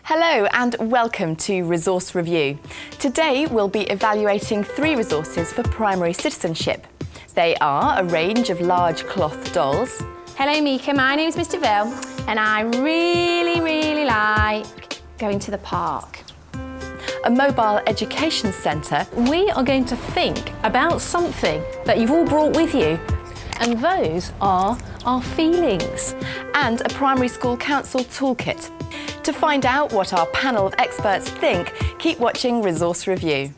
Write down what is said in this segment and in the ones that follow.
Hello and welcome to Resource Review. Today we'll be evaluating 3 resources for primary citizenship. They are a range of large cloth dolls. Hello Mika, my name's Mr. Bill and I really like going to the park. A mobile education centre. We are going to think about something that you've all brought with you, and those are our feelings. And a primary school council toolkit. To find out what our panel of experts think, keep watching Resource Review.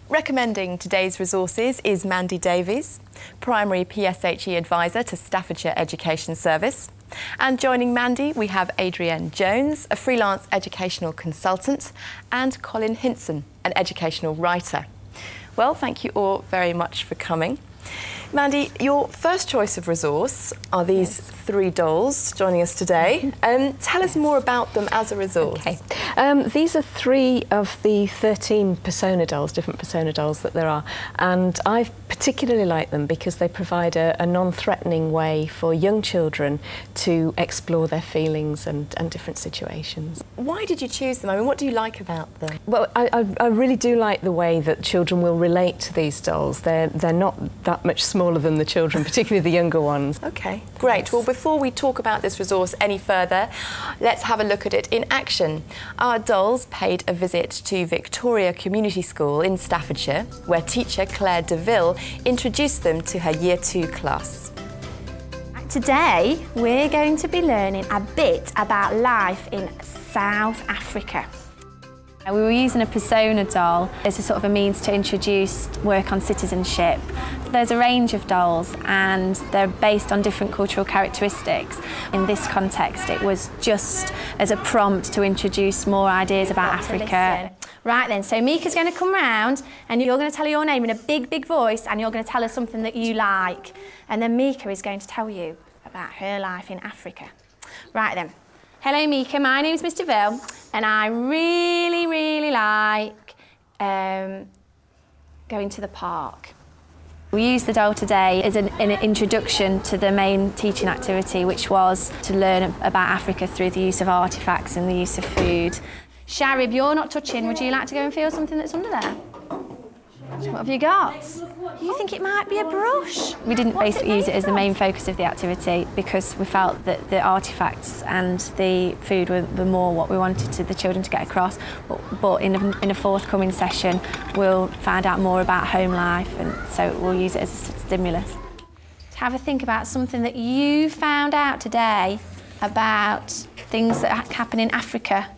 Recommending today's resources is Mandy Davies, Primary PSHE Advisor to Staffordshire Education Service. And joining Mandy, we have Adrienne Jones, a freelance educational consultant, and Colin Hinson, an educational writer. Well, thank you all very much for coming. Mandy, your first choice of resource are these 3 dolls joining us today. Tell us more about them as a resource. Okay. These are 3 of the 13 persona dolls, different persona dolls that there are, and I particularly like them because they provide a non-threatening way for young children to explore their feelings and different situations. Why did you choose them? I mean, what do you like about them? Well, I really do like the way that children will relate to these dolls. They're not that much smaller than the children, particularly the younger ones. Okay, great. Well, before we talk about this resource any further, let's have a look at it in action. Our dolls paid a visit to Victoria Community School in Staffordshire, where teacher Claire DeVille introduced them to her Year 2 class. Today we're going to be learning a bit about life in South Africa. We were using a persona doll as a sort of a means to introduce work on citizenship. There's a range of dolls and they're based on different cultural characteristics. In this context, it was just as a prompt to introduce more ideas about Africa. Right then, so Mika's going to come round and you're going to tell her your name in a big voice and you're going to tell her something that you like. And then Mika is going to tell you about her life in Africa. Right then. Hello Mika, my name's Mr. Bill and I really like going to the park. We used the doll today as an introduction to the main teaching activity, which was to learn about Africa through the use of artefacts and the use of food. Sharib, you're not touching. Would you like to go and feel something that's under there? What have you got? You think it might be a brush? We didn't basically use it as the main focus of the activity because we felt that the artefacts and the food were more what we wanted the children to get across. But in a forthcoming session, we'll find out more about home life, and so we'll use it as a stimulus. To have a think about something that you found out today about things that happen in Africa,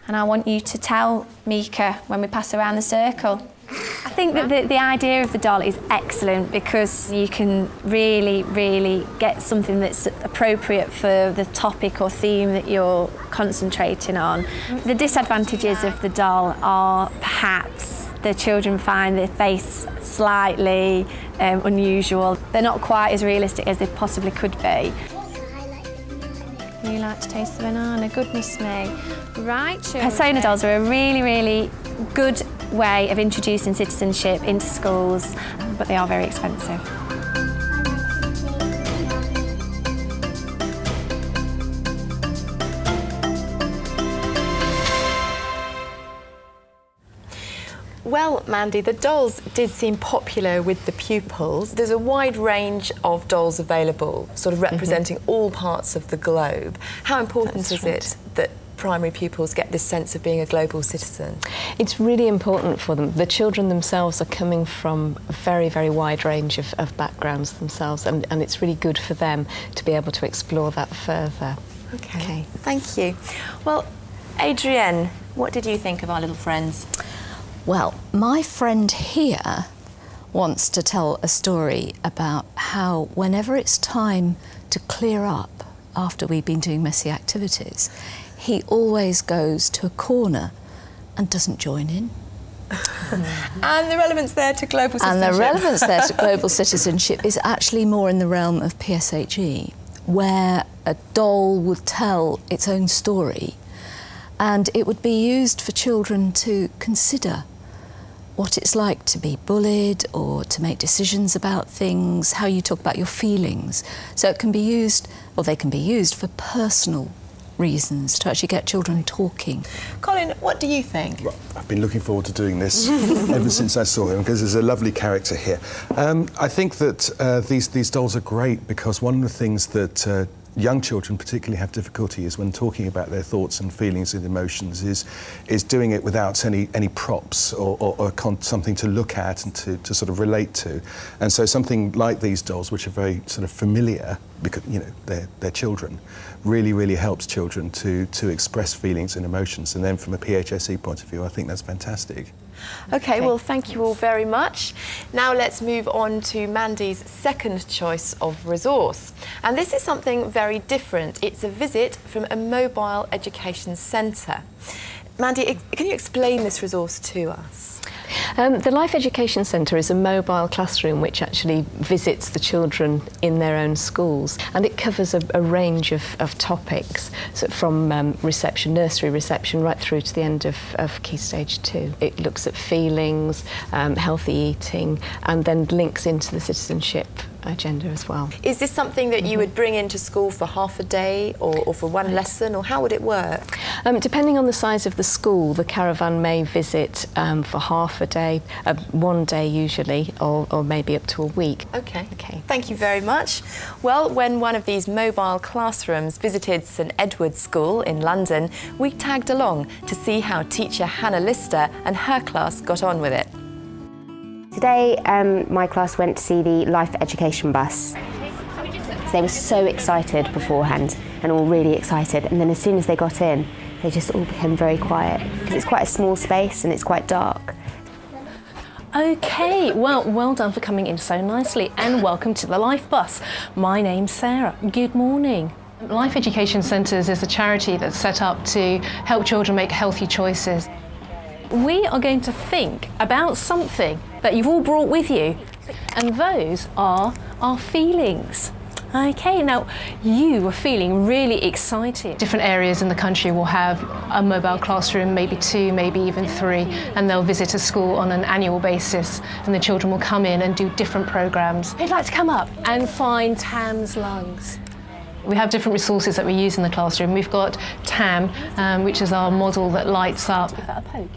and I want you to tell Mika when we pass around the circle. I think that the idea of the doll is excellent because you can really get something that's appropriate for the topic or theme that you're concentrating on. The disadvantages of the doll are perhaps the children find their face slightly unusual. They're not quite as realistic as they possibly could be. You like to taste the banana, goodness me. Right, children. Persona dolls are a really good way of introducing citizenship into schools, but they are very expensive. Well, Mandy, the dolls did seem popular with the pupils. There's a wide range of dolls available, sort of representing all parts of the globe. How important is it that primary pupils get this sense of being a global citizen? It's really important for them. The children themselves are coming from a very wide range of backgrounds themselves, and it's really good for them to be able to explore that further. Okay. Thank you. Well, Adrienne, what did you think of our little friends? Well, my friend here wants to tell a story about how whenever it's time to clear up after we've been doing messy activities, he always goes to a corner and doesn't join in. And the relevance there to global citizenship. And the relevance there to global citizenship is actually more in the realm of PSHE, where a doll would tell its own story and it would be used for children to consider what it's like to be bullied or to make decisions about things, how you talk about your feelings. So it can be used, or they can be used for personal reasons, to actually get children talking. Colin, what do you think? Well, I've been looking forward to doing this ever since I saw him, because there's a lovely character here. I think that these dolls are great because one of the things that young children particularly have difficulty is when talking about their thoughts and feelings and emotions is doing it without any props or something to look at and to sort of relate to. And so something like these dolls, which are very sort of familiar because, you know, they're children, really helps children to express feelings and emotions. And then from a PHSE point of view, I think that's fantastic. Okay, well, thank you all very much. Now let's move on to Mandy's second choice of resource. And this is something very different. It's a visit from a mobile education centre. Mandy, can you explain this resource to us? The Life Education Centre is a mobile classroom which actually visits the children in their own schools, and it covers a range of topics, so from reception, nursery reception, right through to the end of Key Stage 2. It looks at feelings, healthy eating, and then links into the citizenship agenda as well. Is this something that you would bring into school for half a day or for one lesson, or how would it work? Depending on the size of the school, the caravan may visit for half a day, 1 day usually, or maybe up to a week. Okay. Thank you very much. Well, when one of these mobile classrooms visited St Edward's School in London, we tagged along to see how teacher Hannah Lister and her class got on with it. Today, my class went to see the Life Education bus. They were so excited beforehand, and all really excited, and then as soon as they got in, they just all became very quiet, because it's quite a small space and it's quite dark. Okay, well done for coming in so nicely, and welcome to the Life Bus. My name's Sarah. Good morning. Life Education Centres is a charity that's set up to help children make healthy choices. We are going to think about something that you've all brought with you, and those are our feelings. Okay, now you are feeling really excited. Different areas in the country will have a mobile classroom, maybe 2, maybe even 3, and they'll visit a school on an annual basis, and the children will come in and do different programmes. They'd like to come up and find Tam's lungs. We have different resources that we use in the classroom. We've got Tam, which is our model that lights up. Give that a poke.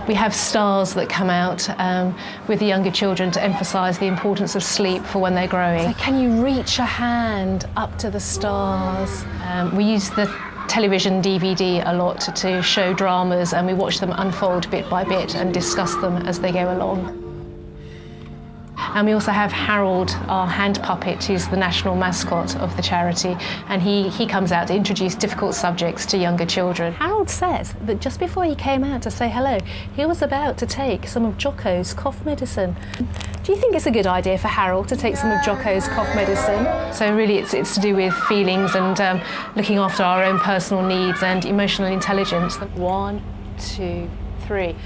We have stars that come out with the younger children to emphasise the importance of sleep for when they're growing. So can you reach a hand up to the stars? We use the television DVD a lot to show dramas, and we watch them unfold bit by bit and discuss them as they go along. And we also have Harold, our hand puppet, who's the national mascot of the charity, and he comes out to introduce difficult subjects to younger children. Harold says that just before he came out to say hello, he was about to take some of Jocko's cough medicine. Do you think it's a good idea for Harold to take some of Jocko's cough medicine? So really it's to do with feelings and looking after our own personal needs and emotional intelligence. 1, 2, 3.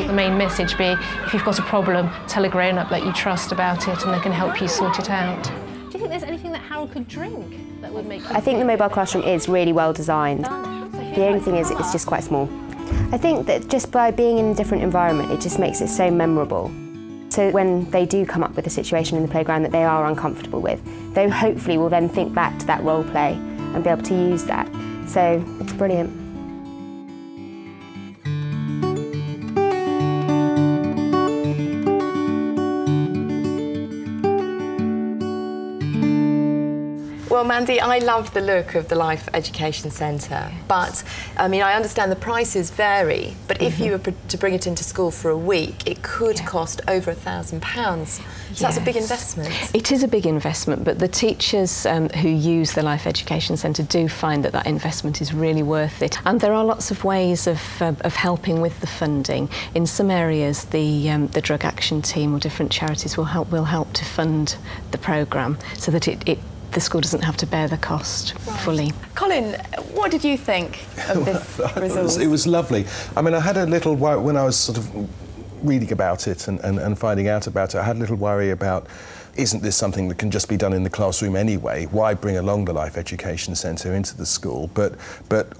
The main message be, if you've got a problem, tell a grown-up that you trust about it and they can help you sort it out. Do you think there's anything that Harold could drink that would make you... I think the mobile classroom is really well designed. The only thing is it's just quite small. I think that just by being in a different environment, it just makes it so memorable. So when they do come up with a situation in the playground that they are uncomfortable with, they hopefully will then think back to that role play and be able to use that. So it's brilliant. Well, Mandy, I love the look of the Life Education Centre, but I mean, I understand the prices vary, but if you were to bring it into school for a week, it could cost over £1,000. So that's a big investment. It is a big investment, but the teachers who use the Life Education Centre do find that that investment is really worth it. And there are lots of ways of helping with the funding. In some areas, the Drug Action Team or different charities will help to fund the programme so that the school doesn't have to bear the cost fully. Colin, what did you think of this resource? It was lovely. I mean, I had a little worry when I was sort of reading about it and finding out about it. I had a little worry about isn't this something that can just be done in the classroom anyway? Why bring along the Life Education Centre into the school? But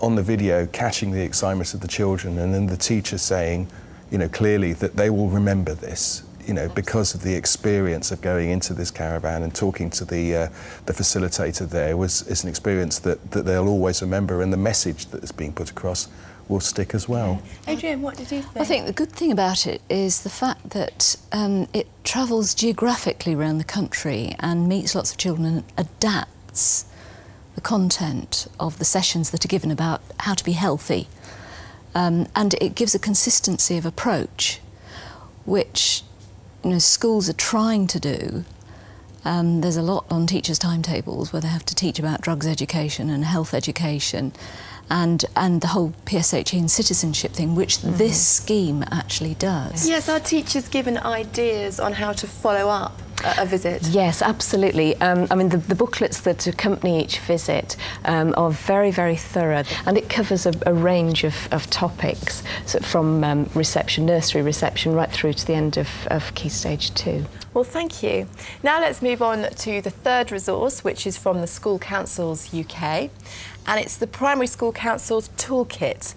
on the video, catching the excitement of the children, and then the teacher saying, you know, clearly that they will remember this, you know, because of the experience of going into this caravan and talking to the facilitator there is an experience that they'll always remember, and the message that is being put across will stick as well. Adrienne, what did you think? I think the good thing about it is the fact that it travels geographically around the country and meets lots of children and adapts the content of the sessions that are given about how to be healthy. And it gives a consistency of approach, which, you know, schools are trying to do. There's a lot on teachers' timetables where they have to teach about drugs education and health education, and the whole PSHE and citizenship thing, which this scheme actually does. Yes, are teachers given ideas on how to follow up a visit? Yes, absolutely. I mean, the booklets that accompany each visit are very, very thorough, and it covers a range of topics, so from reception, nursery reception, right through to the end of Key Stage 2. Well, thank you. Now let's move on to the third resource, which is from the School Councils UK, and it's the Primary School Council's Toolkit.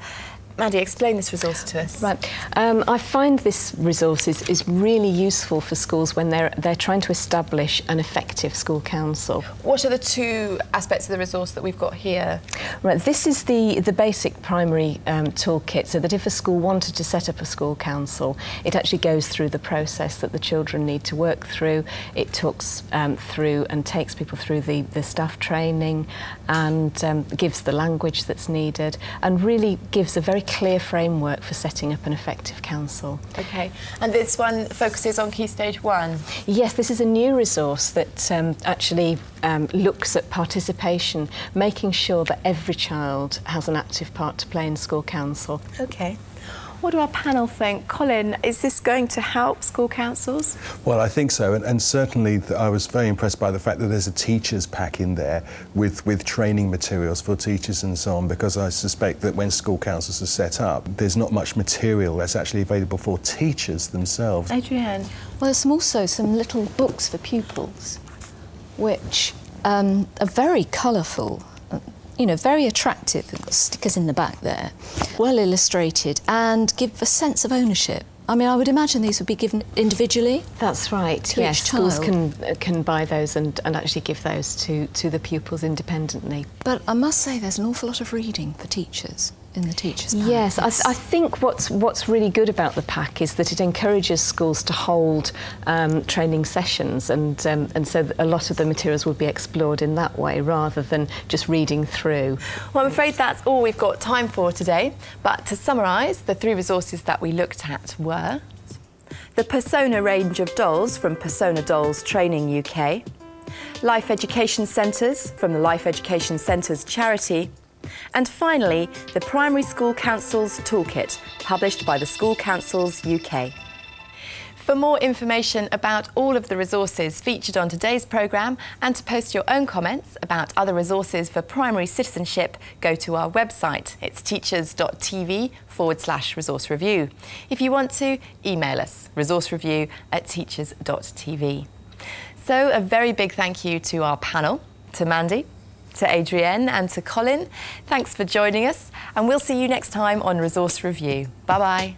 Mandy, explain this resource to us. Right. I find this resource is really useful for schools when they're trying to establish an effective school council. What are the two aspects of the resource that we've got here? Right. This is the basic primary toolkit, so that if a school wanted to set up a school council, it actually goes through the process that the children need to work through. It talks through and takes people through the staff training, and gives the language that's needed, and really gives a very clear framework for setting up an effective council. Okay, and this one focuses on Key Stage 1? Yes, this is a new resource that actually looks at participation, making sure that every child has an active part to play in school council. Okay. What do our panel think? Colin, is this going to help school councils? Well, I think so, and certainly I was very impressed by the fact that there's a teachers pack in there with training materials for teachers and so on, because I suspect that when school councils are set up, there's not much material that's actually available for teachers themselves. Adrienne? Well, there's also some little books for pupils, which are very colourful, you know, very attractive. They've got stickers in the back there, well illustrated, and give a sense of ownership. I mean, I would imagine these would be given individually. That's right, to yes. each Schools child. can buy those and actually give those to the pupils independently. But I must say there's an awful lot of reading for teachers in the teachers' pack. Yes, I think what's really good about the pack is that it encourages schools to hold training sessions, and so a lot of the materials will be explored in that way rather than just reading through. Well, I'm afraid that's all we've got time for today, but to summarise, the three resources that we looked at were the Persona range of dolls from Persona Dolls Training UK, Life Education Centres from the Life Education Centres charity, and finally, the Primary School Council's Toolkit, published by the School Councils UK. For more information about all of the resources featured on today's programme, and to post your own comments about other resources for primary citizenship, go to our website. It's teachers.tv/resource review. If you want to, email us, resourcereview@teachers.tv. So a very big thank you to our panel, to Mandy, to Adrienne and to Colin. Thanks for joining us, and we'll see you next time on Resource Review. Bye-bye.